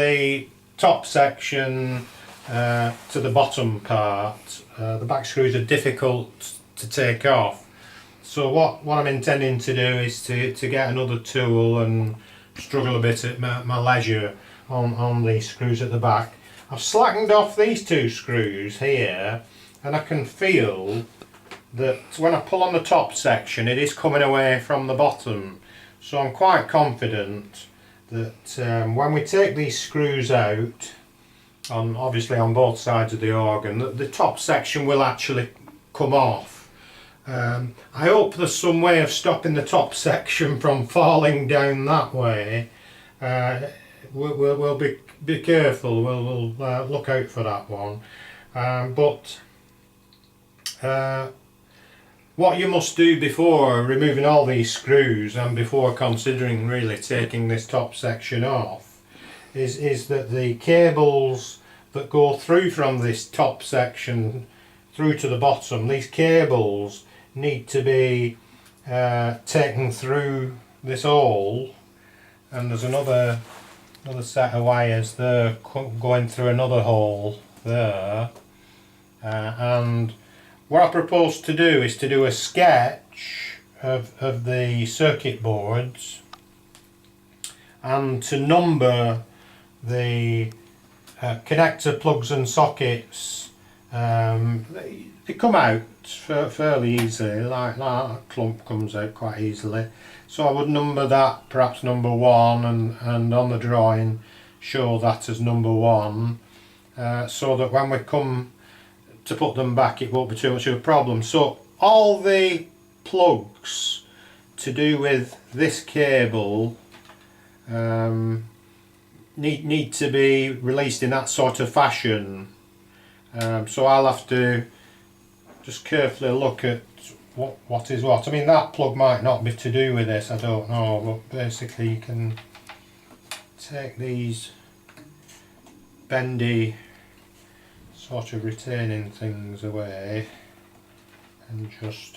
the top section to the bottom part, the back screws are difficult to take off. So what I'm intending to do is to get another tool and struggle a bit at my leisure on these screws at the back. I've slackened off these two screws here, and I can feel that when I pull on the top section it is coming away from the bottom. So I'm quite confident that when we take these screws out, obviously on both sides of the organ, the top section will actually come off. I hope there's some way of stopping the top section from falling down that way. We'll be careful, we'll look out for that one. But what you must do before removing all these screws and before considering really taking this top section off is that the cables that go through from this top section through to the bottom, these cables need to be taken through this hole, and there's another set of wires there going through another hole there, and what I propose to do is to do a sketch of the circuit boards and to number the connector plugs and sockets. They come out fairly easily, like that clump comes out quite easily. So I would number that perhaps number 1 and on the drawing show that as number 1, so that when we come to put them back it won't be too much of a problem. So all the plugs to do with this cable need to be released in that sort of fashion. So I'll have to just carefully look at what is what. I mean, that plug might not be to do with this, I don't know, but basically you can take these bendy sort of retaining things away and just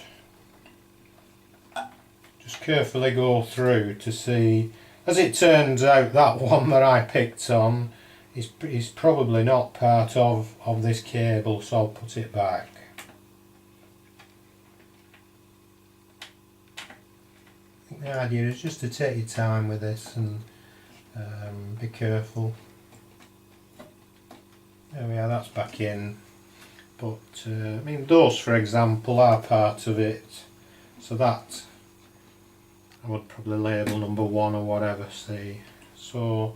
carefully go through to see. As it turns out, that one that I picked on is probably not part of this cable, so I'll put it back. I think the idea is just to take your time with this and be careful. There we are, that's back in. But I mean, those for example are part of it, so that I would probably label number 1 or whatever, see. So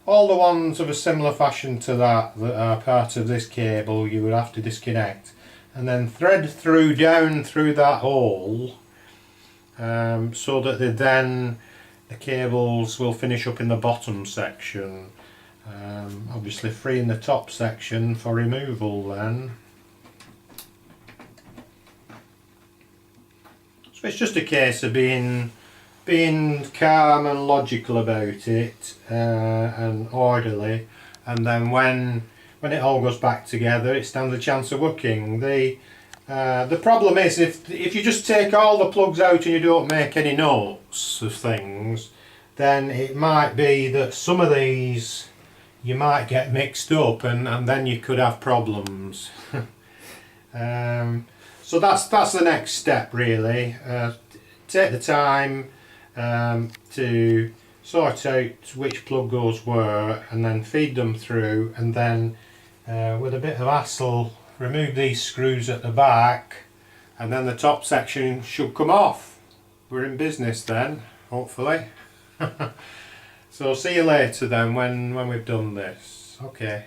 all the ones of a similar fashion to that are part of this cable you would have to disconnect and then thread through down through that hole, so that the cables will finish up in the bottom section, obviously freeing the top section for removal then. So it's just a case of being calm and logical about it, and orderly, and then when it all goes back together it stands a chance of working. The problem is if you just take all the plugs out and you don't make any notes of things, then it might be that some of these you might get mixed up and then you could have problems. So that's the next step really. Take the time to sort out which plug goes where and then feed them through, and then with a bit of hassle remove these screws at the back, and then the top section should come off. We're in business then, hopefully. So see you later then when we've done this. Okay.